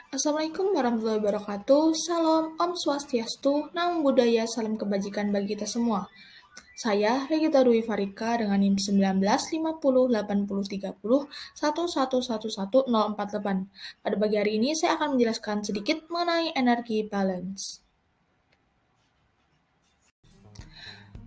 Assalamualaikum warahmatullahi wabarakatuh. Salam, Om Swastiastu, Namo Buddhaya, salam kebajikan bagi kita semua. Saya Regita Dwi Farika dengan NIM 1950803011111048. Pada pagi hari ini saya akan menjelaskan sedikit mengenai energi balance.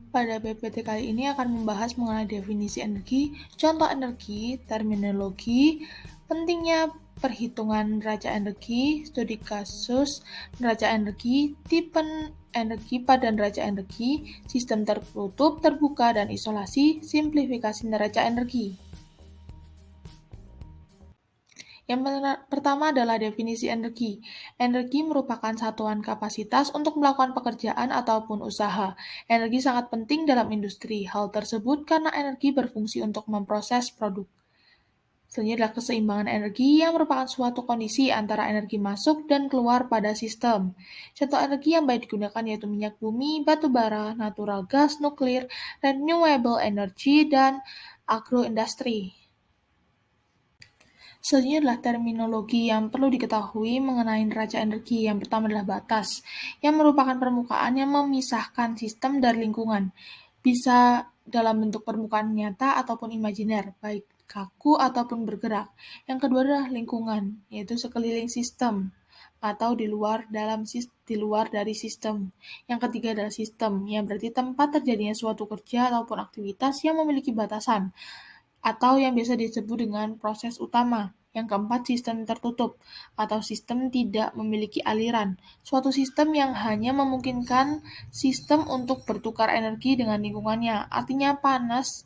Pada PPT kali ini akan membahas mengenai definisi energi, contoh energi, terminologi, pentingnya perhitungan neraca energi, studi kasus neraca energi, tipe energi pada neraca energi, sistem tertutup, terbuka, dan isolasi, simplifikasi neraca energi. Yang pertama adalah definisi energi. Energi merupakan satuan kapasitas untuk melakukan pekerjaan ataupun usaha. Energi sangat penting dalam industri. Hal tersebut karena energi berfungsi untuk memproses produk. Selanjutnya adalah keseimbangan energi yang merupakan suatu kondisi antara energi masuk dan keluar pada sistem. Contoh energi yang baik digunakan yaitu minyak bumi, batu bara, natural gas, nuklir, renewable energy, dan agroindustri. Selanjutnya adalah terminologi yang perlu diketahui mengenai neraca energi. Yang pertama adalah batas, yang merupakan permukaan yang memisahkan sistem dari lingkungan. Bisa dalam bentuk permukaan nyata ataupun imajiner, baik kaku ataupun bergerak. Yang kedua adalah lingkungan, yaitu sekeliling sistem atau di luar dari sistem. Yang ketiga adalah sistem, yang berarti tempat terjadinya suatu kerja ataupun aktivitas yang memiliki batasan, atau yang biasa disebut dengan proses utama. Yang keempat, sistem tertutup, atau sistem tidak memiliki aliran. Suatu sistem yang hanya memungkinkan sistem untuk bertukar energi dengan lingkungannya. Artinya panas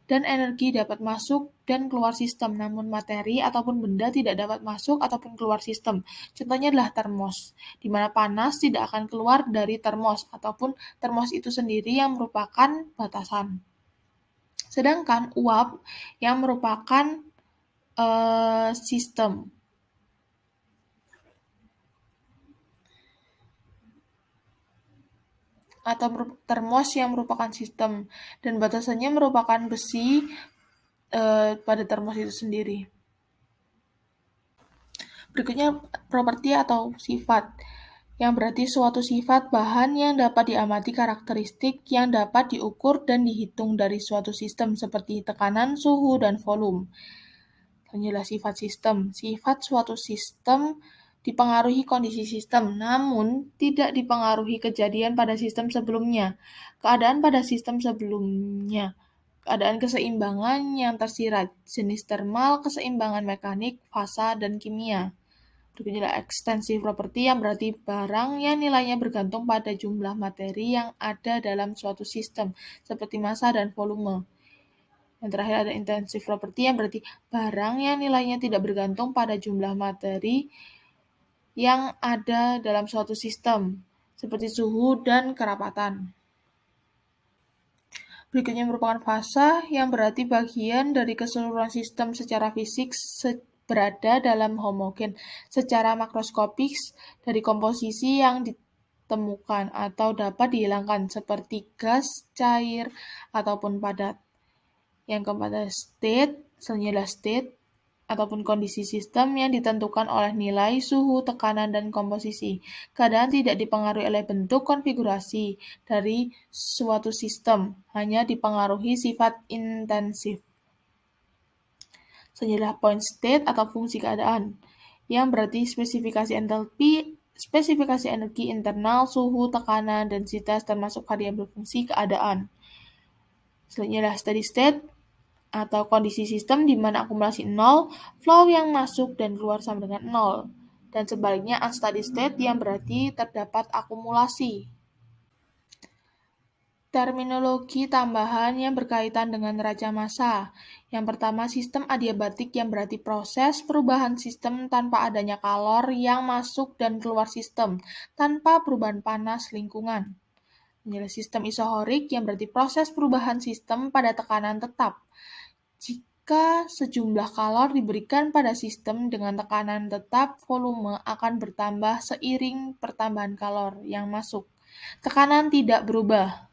dan energi dapat masuk dan keluar sistem, namun materi ataupun benda tidak dapat masuk ataupun keluar sistem. Contohnya adalah termos, di mana panas tidak akan keluar dari termos, ataupun termos itu sendiri yang merupakan batasan. Sedangkan uap yang merupakan sistem atau termos yang merupakan sistem, dan batasannya merupakan besi pada termos itu sendiri. Berikutnya properti atau sifat, yang berarti suatu sifat bahan yang dapat diamati karakteristik yang dapat diukur dan dihitung dari suatu sistem seperti tekanan, suhu, dan volume. Selanjutnya sifat sistem. Sifat suatu sistem dipengaruhi kondisi sistem, namun tidak dipengaruhi kejadian pada sistem sebelumnya. Keadaan pada sistem sebelumnya. Keadaan keseimbangan yang tersirat, jenis termal, keseimbangan mekanik, fasa, dan kimia. Berikutnya adalah extensive property, yang berarti barang yang nilainya bergantung pada jumlah materi yang ada dalam suatu sistem, seperti massa dan volume. Yang terakhir ada intensive property, yang berarti barang yang nilainya tidak bergantung pada jumlah materi yang ada dalam suatu sistem, seperti suhu dan kerapatan. Berikutnya merupakan fasa, yang berarti bagian dari keseluruhan sistem secara fisik berada dalam homogen secara makroskopis dari komposisi yang ditemukan atau dapat dihilangkan, seperti gas, cair, ataupun padat. Yang keempat adalah state, selanjutnya adalah state ataupun kondisi sistem yang ditentukan oleh nilai suhu, tekanan, dan komposisi. Keadaan tidak dipengaruhi oleh bentuk konfigurasi dari suatu sistem, hanya dipengaruhi sifat intensif. Selanjutnya adalah point state atau fungsi keadaan, yang berarti spesifikasi entalpi, spesifikasi energi internal, suhu, tekanan, densitas, termasuk variabel fungsi keadaan. Selanjutnya adalah steady state atau kondisi sistem di mana akumulasi 0, flow yang masuk dan keluar sama dengan 0. Dan sebaliknya unsteady state, yang berarti terdapat akumulasi. Terminologi tambahan yang berkaitan dengan neraca massa. Yang pertama, sistem adiabatik, yang berarti proses perubahan sistem tanpa adanya kalor yang masuk dan keluar sistem, tanpa perubahan panas lingkungan. Menjadi sistem isohorik, yang berarti proses perubahan sistem pada tekanan tetap. Jika sejumlah kalor diberikan pada sistem dengan tekanan tetap, volume akan bertambah seiring pertambahan kalor yang masuk. Tekanan tidak berubah.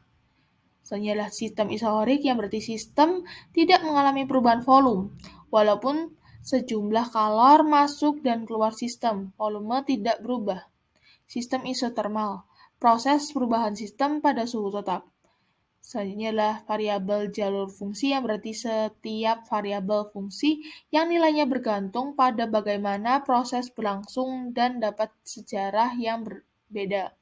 Selanjutnya adalah sistem isohorik, yang berarti sistem tidak mengalami perubahan volume, walaupun Sejumlah kalor masuk dan keluar sistem, volume tidak berubah. Sistem isotermal, proses perubahan sistem pada suhu tetap. Selanjutnya adalah variabel jalur fungsi, yang berarti setiap variabel fungsi yang nilainya bergantung pada bagaimana proses berlangsung dan dapat sejarah yang berbeda.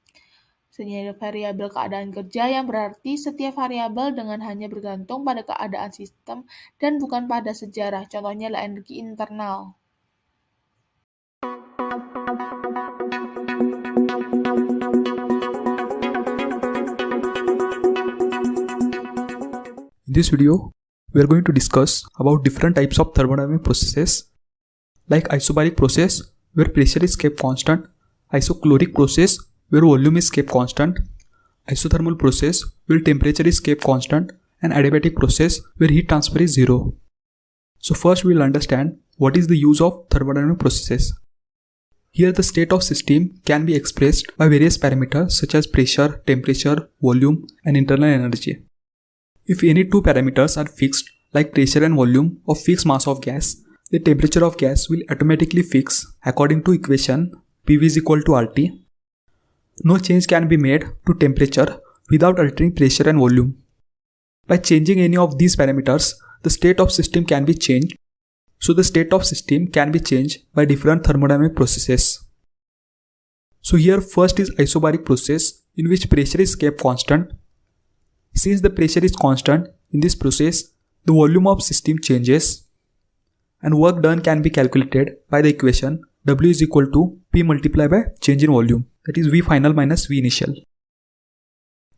Selanjutnya ada variabel keadaan kerja, yang berarti setiap variabel dengan hanya bergantung pada keadaan sistem dan bukan pada sejarah. Contohnya adalah energi internal. In this video, we are going to discuss about different types of thermodynamic processes like isobaric process where pressure is kept constant, isochloric process where volume is kept constant, isothermal process where temperature is kept constant, and adiabatic process where heat transfer is zero. So first we will understand what is the use of thermodynamic processes. Here the state of system can be expressed by various parameters such as pressure, temperature, volume, and internal energy. If any two parameters are fixed, like pressure and volume of fixed mass of gas, the temperature of gas will automatically fix according to equation PV is equal to RT. No change can be made to temperature without altering pressure and volume. By changing any of these parameters, the state of system can be changed. So the state of system can be changed by different thermodynamic processes. So here first is isobaric process in which pressure is kept constant. Since the pressure is constant in this process, the volume of system changes and work done can be calculated by the equation W is equal to P multiplied by change in volume, that is V final minus V initial.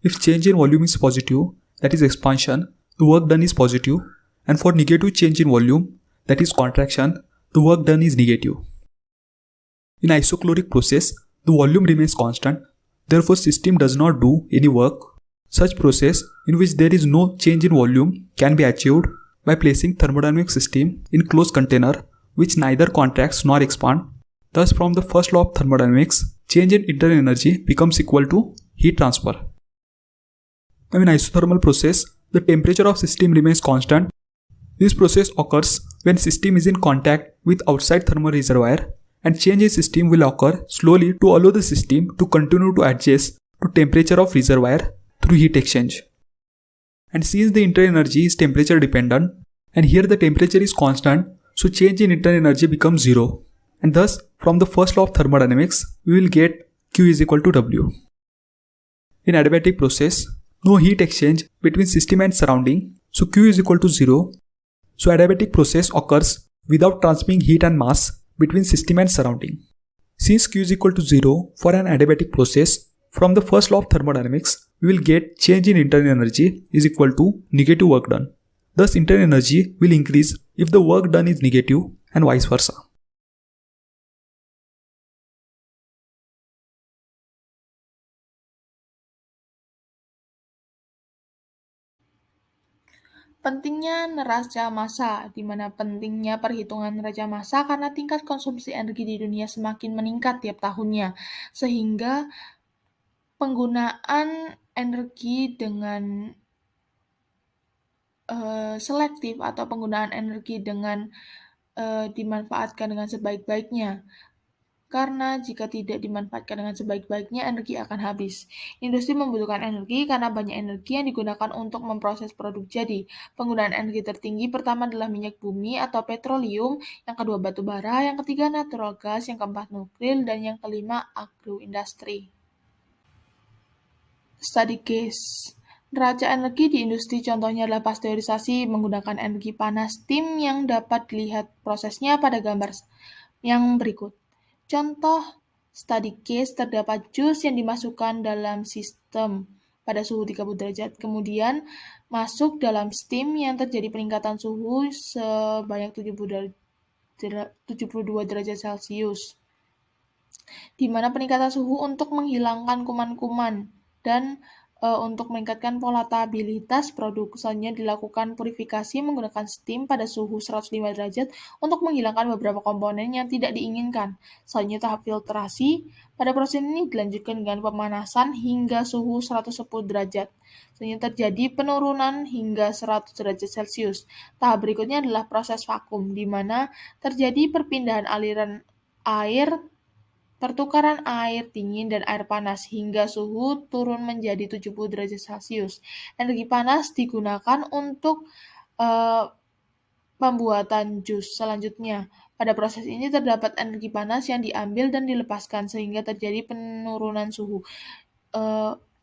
If change in volume is positive, that is expansion, the work done is positive, and for negative change in volume, that is contraction, the work done is negative. In isochloric process, the volume remains constant, therefore system does not do any work. Such process in which there is no change in volume can be achieved by placing thermodynamic system in closed container which neither contracts nor expand. Thus from the first law of thermodynamics, change in internal energy becomes equal to heat transfer. Now in isothermal process, the temperature of system remains constant. This process occurs when system is in contact with outside thermal reservoir, and change in system will occur slowly to allow the system to continue to adjust to temperature of reservoir through heat exchange. And since the internal energy is temperature dependent, and here the temperature is constant, so change in internal energy becomes zero. And thus, from the first law of thermodynamics, we will get Q is equal to W. In adiabatic process, no heat exchange between system and surrounding, so Q is equal to 0. So adiabatic process occurs without transferring heat and mass between system and surrounding. Since Q is equal to 0 for an adiabatic process, from the first law of thermodynamics, we will get change in internal energy is equal to negative work done. Thus internal energy will increase if the work done is negative and vice versa. Pentingnya neraca massa, di mana pentingnya perhitungan neraca massa karena tingkat konsumsi energi di dunia semakin meningkat tiap tahunnya, sehingga penggunaan energi dengan selektif atau penggunaan energi dengan dimanfaatkan dengan sebaik-baiknya. Karena jika tidak dimanfaatkan dengan sebaik-baiknya, energi akan habis. Industri membutuhkan energi karena banyak energi yang digunakan untuk memproses produk jadi. Penggunaan energi tertinggi pertama adalah minyak bumi atau petroleum, yang kedua batu bara, yang ketiga natural gas, yang keempat nuklir, dan yang kelima agroindustri. Study case. Neraca energi di industri contohnya adalah pasteurisasi menggunakan energi panas steam yang dapat dilihat prosesnya pada gambar yang berikut. Contoh study case, terdapat jus yang dimasukkan dalam sistem pada suhu 30 derajat, kemudian masuk dalam steam yang terjadi peningkatan suhu sebanyak 72 derajat Celcius, di mana peningkatan suhu untuk menghilangkan kuman-kuman dan untuk meningkatkan volatilitas produk. Selanjutnya dilakukan purifikasi menggunakan steam pada suhu 105 derajat untuk menghilangkan beberapa komponen yang tidak diinginkan. Selanjutnya tahap filtrasi. Pada proses ini dilanjutkan dengan pemanasan hingga suhu 110 derajat. Selanjutnya terjadi penurunan hingga 100 derajat Celcius. Tahap berikutnya adalah proses vakum, di mana terjadi perpindahan aliran air, pertukaran air dingin dan air panas hingga suhu turun menjadi 70 derajat Celcius. Energi panas digunakan untuk pembuatan jus. Selanjutnya, pada proses ini terdapat energi panas yang diambil dan dilepaskan sehingga terjadi penurunan suhu.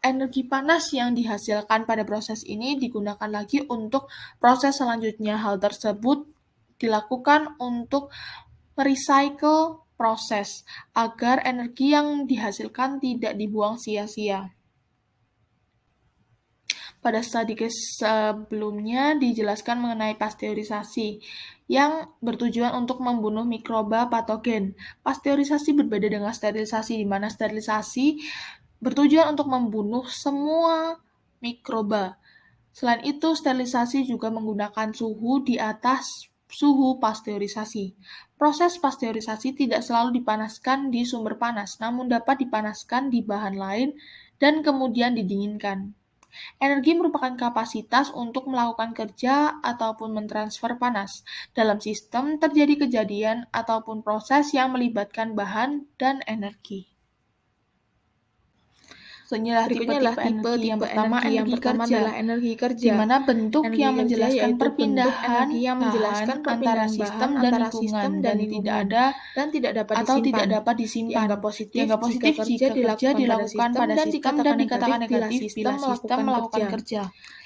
Energi panas yang dihasilkan pada proses ini digunakan lagi untuk proses selanjutnya. Hal tersebut dilakukan untuk merecycle proses agar energi yang dihasilkan tidak dibuang sia-sia. Pada studi sebelumnya dijelaskan mengenai pasteurisasi yang bertujuan untuk membunuh mikroba patogen. Pasteurisasi berbeda dengan sterilisasi, di mana sterilisasi bertujuan untuk membunuh semua mikroba. Selain itu, sterilisasi juga menggunakan suhu di atas suhu pasteurisasi. Proses pasteurisasi tidak selalu dipanaskan di sumber panas, namun dapat dipanaskan di bahan lain dan kemudian didinginkan. Energi merupakan kapasitas untuk melakukan kerja ataupun mentransfer panas. Dalam sistem terjadi kejadian ataupun proses yang melibatkan bahan dan energi. Berikutnya adalah tipe-tipe Yang pertama adalah energi kerja, di mana bentuk energi yang kerja menjelaskan yaitu perpindahan energi yang menjelaskan bahan antara perpindahan sistem bahan dan antara lingkungan sistem dan dan tidak lingkungan ada dan tidak dapat atau disimpan. tidak dapat disimpan. Dianggap positif jika kerja dilakukan pada sistem dan dikatakan negatif bila sistem melakukan kerja.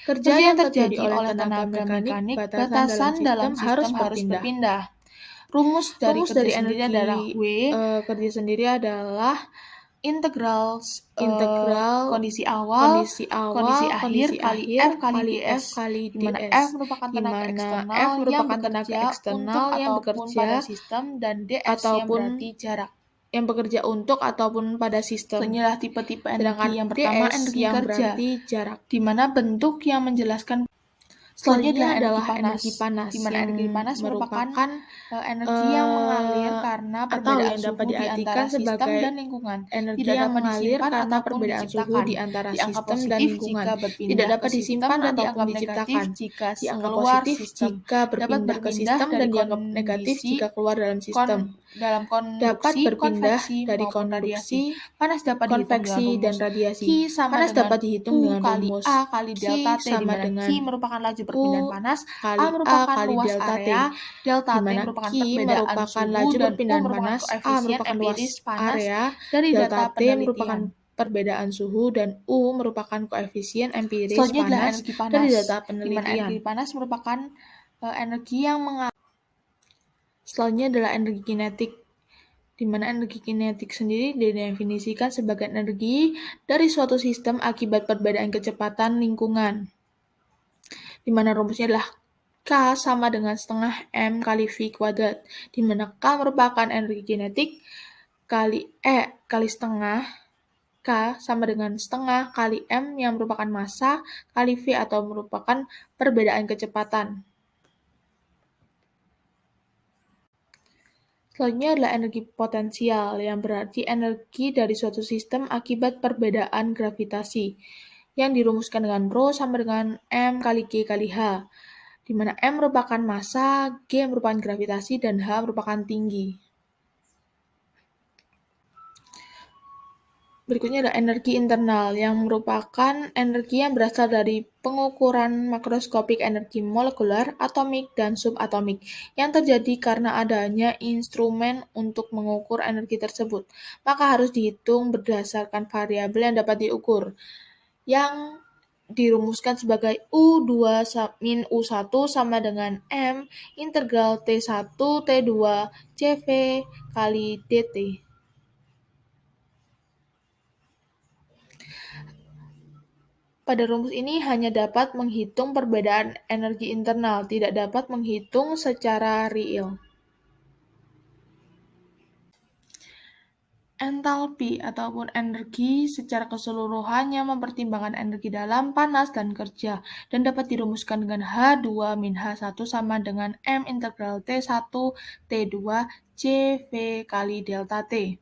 Kerja yang terjadi oleh tenaga mekanik, batasan dalam sistem harus berpindah. Rumus dari Rumus kerja dari sendiri energi adalah W kerja sendiri adalah integral kondisi kondisi awal, awal, kondisi akhir kali dS, kali di mana ds, F merupakan di tenaga mana eksternal F merupakan yang tenaga bekerja eksternal untuk yang ataupun bekerja pada sistem dan ds yang ataupun berarti jarak. yang bekerja untuk ataupun pada sistem. Selanjutnya tipe-tipe Sedangkan energi. Yang pertama ds energi yang kerja, berarti jarak. di mana bentuk yang menjelaskan. Selanjutnya adalah energi panas, di mana yang energi panas merupakan energi eh, yang mengalir karena atau perbedaan yang dapat suhu di diartikan antara sistem sebagai dan lingkungan. energi Tidak yang dapat mengalir disimpan karena ataupun perbedaan suhu diciptakan. di antara Dianggap sistem dan positif lingkungan. jika berpindah Tidak dapat ke sistem disimpan dan ataupun dianggap negatif diciptakan. jika Dianggap keluar positif sistem. jika Dapat berpindah ke sistem dari dan dianggap negatif kondisi jika keluar dalam sistem. dalam Dapat konduksi, berpindah konveksi dari maupun radiasi. konduksi, Panas dapat dihitung dengan konveksi, dan rumus radiasi. Q sama Panas dengan dapat dihitung U dengan kali rumus A kali Q delta T, di sama mana dengan Q merupakan laju perpindahan U panas, A kali A merupakan kali luas delta T, area, delta di T mana merupakan Q perbedaan merupakan suhu, laju dan U perpindahan merupakan panas, A koefisien merupakan luas empiris panas area, dari delta data T merupakan penelitian. perbedaan suhu, dan U merupakan koefisien empiris Selanjutnya adalah panas energi panas, dari data di mana penelitian. energi panas merupakan energi yang Selanjutnya adalah energi kinetik, di mana energi kinetik sendiri didefinisikan sebagai energi dari suatu sistem akibat perbedaan kecepatan lingkungan, di mana rumusnya adalah K sama dengan setengah M kali V kuadrat, di mana K merupakan energi kinetik kali setengah K sama dengan setengah kali M yang merupakan massa kali V atau merupakan perbedaan kecepatan. Selanjutnya adalah energi potensial, yang berarti energi dari suatu sistem akibat perbedaan gravitasi, yang dirumuskan dengan Rho sama dengan M kali G kali H, di mana M merupakan massa, G merupakan gravitasi, dan H merupakan tinggi. Berikutnya ada energi internal, yang merupakan energi yang berasal dari pengukuran makroskopik energi molekular, atomik, dan subatomik, yang terjadi karena adanya instrumen untuk mengukur energi tersebut. Maka harus dihitung berdasarkan variabel yang dapat diukur, yang dirumuskan sebagai U2 min U1 sama dengan M integral T1 T2 CV kali dt. Pada rumus ini hanya dapat menghitung perbedaan energi internal, tidak dapat menghitung secara real. Entalpi ataupun energi secara keseluruhannya mempertimbangkan energi dalam, panas, dan kerja, dan dapat dirumuskan dengan H2 min H1 sama dengan M integral T1 T2 CV kali delta T,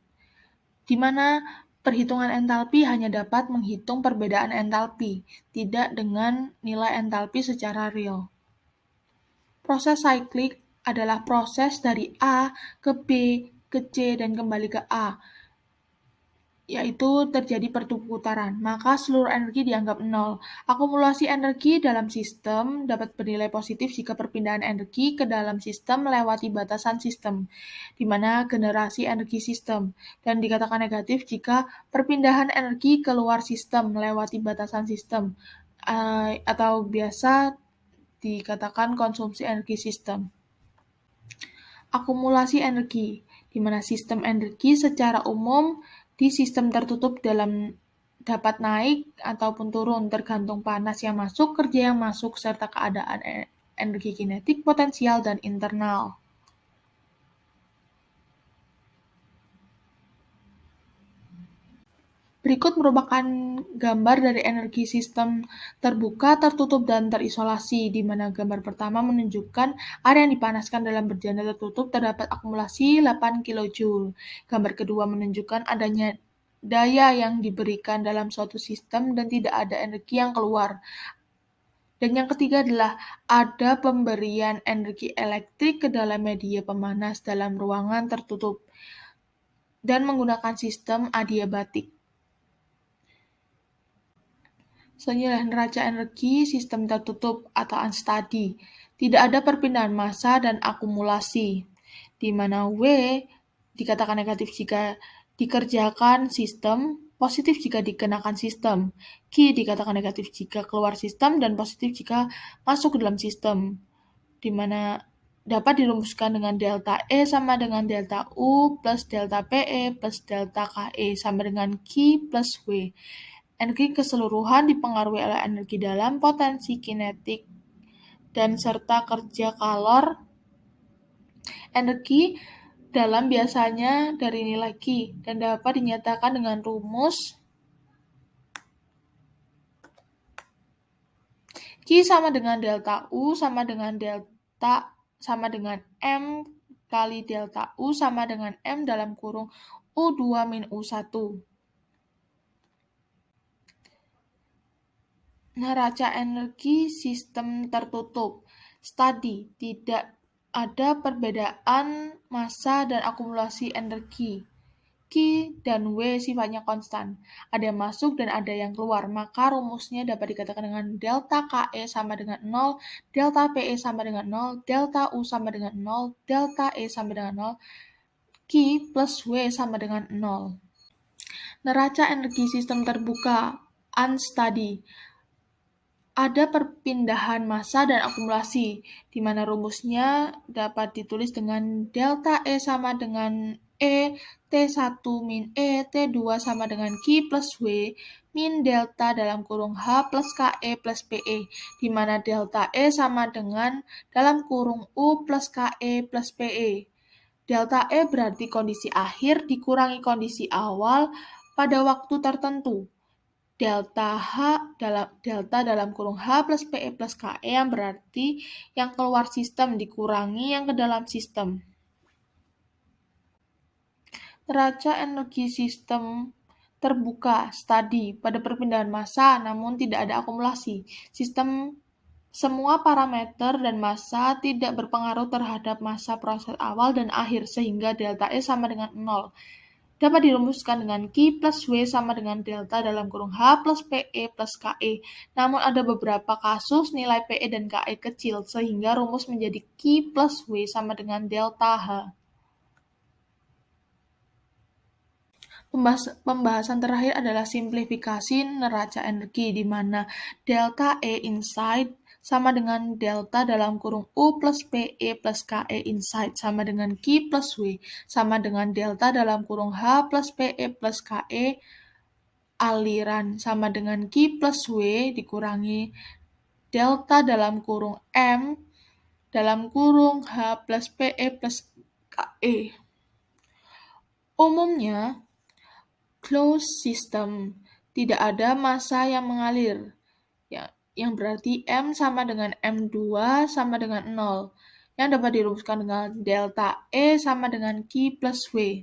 di mana perhitungan entalpi hanya dapat menghitung perbedaan entalpi, tidak dengan nilai entalpi secara real. Proses siklik adalah proses dari A ke B ke C dan kembali ke A, yaitu terjadi perputaran, maka seluruh energi dianggap nol. Akumulasi energi dalam sistem dapat bernilai positif jika perpindahan energi ke dalam sistem melewati batasan sistem, di mana generasi energi sistem, dan dikatakan negatif jika perpindahan energi keluar sistem melewati batasan sistem, atau biasa dikatakan konsumsi energi sistem. Akumulasi energi, di mana sistem energi secara umum di sistem tertutup dapat naik ataupun turun tergantung panas yang masuk, kerja yang masuk, serta keadaan energi kinetik, potensial, dan internal. Berikut merupakan gambar dari energi sistem terbuka, tertutup, dan terisolasi, di mana gambar pertama menunjukkan area yang dipanaskan dalam berjana tertutup terdapat akumulasi 8 kJ. Gambar kedua menunjukkan adanya daya yang diberikan dalam suatu sistem dan tidak ada energi yang keluar. Dan yang ketiga adalah ada pemberian energi elektrik ke dalam media pemanas dalam ruangan tertutup dan menggunakan sistem adiabatik. Selanjutnya neraca energi sistem tertutup atau unsteady. Tidak ada perpindahan massa dan akumulasi, di mana W dikatakan negatif jika dikerjakan sistem, positif jika dikenakan sistem. Q dikatakan negatif jika keluar sistem dan positif jika masuk ke dalam sistem, di mana dapat dirumuskan dengan delta E sama dengan delta U plus delta PE plus delta KE sama dengan Q plus W. Energi keseluruhan dipengaruhi oleh energi dalam, potensi kinetik, dan serta kerja kalor. Energi dalam biasanya dari nilai Q dan dapat dinyatakan dengan rumus Q sama dengan delta U sama dengan delta sama dengan M kali delta U sama dengan M dalam kurung U2 min U1. Neraca energi sistem tertutup. Study, tidak ada perbedaan massa dan akumulasi energi. Q dan W sifatnya konstan. Ada yang masuk dan ada yang keluar, maka rumusnya dapat dikatakan dengan delta KE sama dengan 0, delta PE sama dengan 0, delta U sama dengan 0, delta E sama dengan 0, Q plus W sama dengan 0. Neraca energi sistem terbuka, unsteady. Ada perpindahan massa dan akumulasi, di mana rumusnya dapat ditulis dengan delta E sama dengan E, T1 min E, T2 sama dengan Q plus W, min delta dalam kurung H plus KE plus PE, di mana delta E sama dengan dalam kurung U plus KE plus PE. Delta E berarti kondisi akhir dikurangi kondisi awal pada waktu tertentu. Delta dalam kurung H plus PE plus KE yang berarti yang keluar sistem dikurangi yang ke dalam sistem. Neraca energi sistem terbuka, study, pada perpindahan massa namun tidak ada akumulasi. Sistem semua parameter dan massa tidak berpengaruh terhadap massa proses awal dan akhir sehingga delta E sama dengan 0. Dapat dirumuskan dengan Q plus W sama dengan delta dalam kurung H plus PE plus KE. Namun ada beberapa kasus nilai PE dan KE kecil, sehingga rumus menjadi Q plus W sama dengan delta H. Pembahasan terakhir adalah simplifikasi neraca energi, di mana delta E inside sama dengan delta dalam kurung U plus PE plus KE inside sama dengan Q plus W sama dengan delta dalam kurung H plus PE plus KE aliran sama dengan Q plus W dikurangi delta dalam kurung M dalam kurung H plus PE plus KE. Umumnya, closed system. Tidak ada massa yang mengalir. Yang berarti M sama dengan M2 sama dengan 0. Yang dapat dirumuskan dengan delta E sama dengan Q plus W.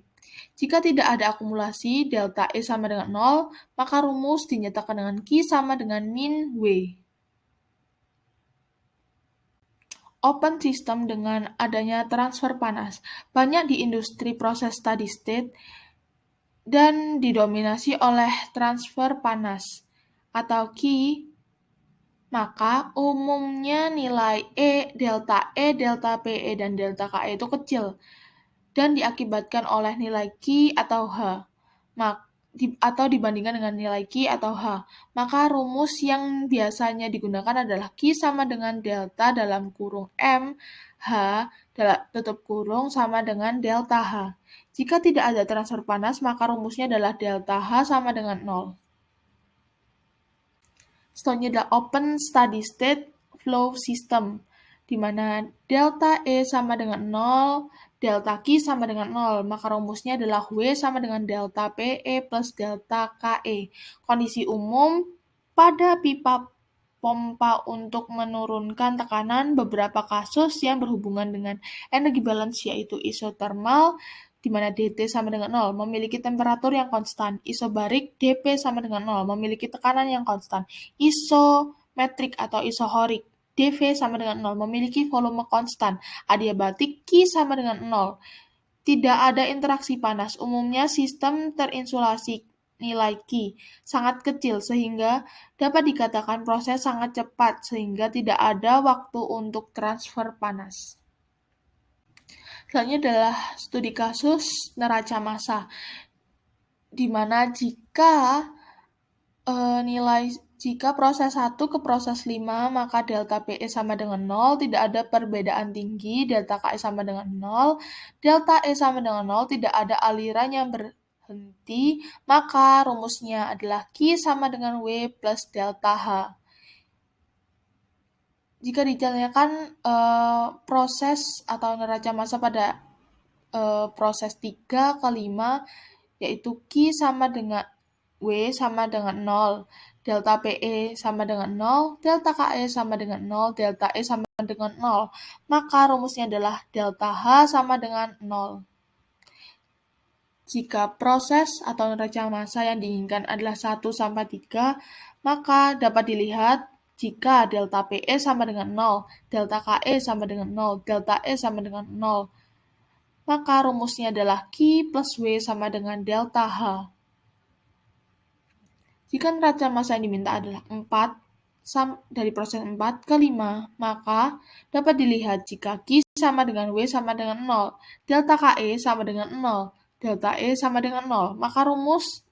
Jika tidak ada akumulasi, delta E sama dengan 0, maka rumus dinyatakan dengan Q sama dengan min W. Open system dengan adanya transfer panas. Banyak di industri proses steady state dan didominasi oleh transfer panas atau Q, maka umumnya nilai delta PE, dan delta KE itu kecil dan diakibatkan oleh nilai Q atau H, atau dibandingkan dengan nilai Q atau H. Maka rumus yang biasanya digunakan adalah Q sama dengan delta dalam kurung M, H, tutup kurung sama dengan delta H. Jika tidak ada transfer panas, maka rumusnya adalah delta H sama dengan 0. Selanjutnya adalah open steady state flow system, di mana delta E sama dengan 0, delta Q sama dengan 0, maka rumusnya adalah W sama dengan delta PE plus delta KE. Kondisi umum pada pipa pompa untuk menurunkan tekanan beberapa kasus yang berhubungan dengan energi balance yaitu isothermal, di mana DT sama dengan 0, memiliki temperatur yang konstan. Isobarik, dP sama dengan 0, memiliki tekanan yang konstan. Isometrik atau isohorik, dV sama dengan 0, memiliki volume konstan. Adiabatik, Q sama dengan 0. Tidak ada interaksi panas. Umumnya sistem terinsulasi nilai Q sangat kecil sehingga dapat dikatakan proses sangat cepat sehingga tidak ada waktu untuk transfer panas. Selanjutnya adalah studi kasus neraca massa, di mana jika proses 1 ke proses 5, maka delta PE sama dengan 0, tidak ada perbedaan tinggi, delta KE sama dengan 0, delta E sama dengan 0, tidak ada aliran yang berhenti, maka rumusnya adalah Q sama dengan W plus delta H. Jika ditanyakan proses atau neraca massa pada proses 3 ke 5, yaitu Q sama dengan W sama dengan 0, delta PE sama dengan 0, delta KE sama dengan 0, delta E sama dengan 0, maka rumusnya adalah delta H sama dengan 0. Jika proses atau neraca massa yang diinginkan adalah 1 sampai 3, maka dapat dilihat jika delta PE sama dengan 0, delta KE sama dengan 0, delta E sama dengan 0, maka rumusnya adalah Q plus W sama dengan delta H. Jika neraca massa yang diminta adalah 4, dari proses 4 ke 5, maka dapat dilihat jika Q sama dengan W sama dengan 0, delta KE sama dengan 0, delta E sama dengan 0, maka rumus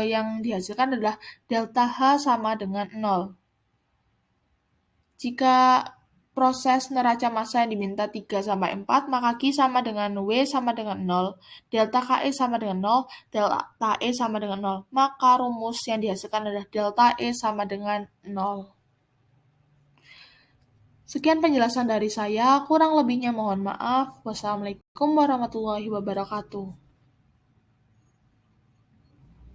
yang dihasilkan adalah delta H sama dengan 0. Jika proses neraca massa yang diminta 3 sampai 4, maka Q sama dengan W sama dengan 0, delta KE sama dengan 0, delta E sama dengan 0. Maka rumus yang dihasilkan adalah delta E sama dengan 0. Sekian penjelasan dari saya, kurang lebihnya mohon maaf. Wassalamualaikum warahmatullahi wabarakatuh.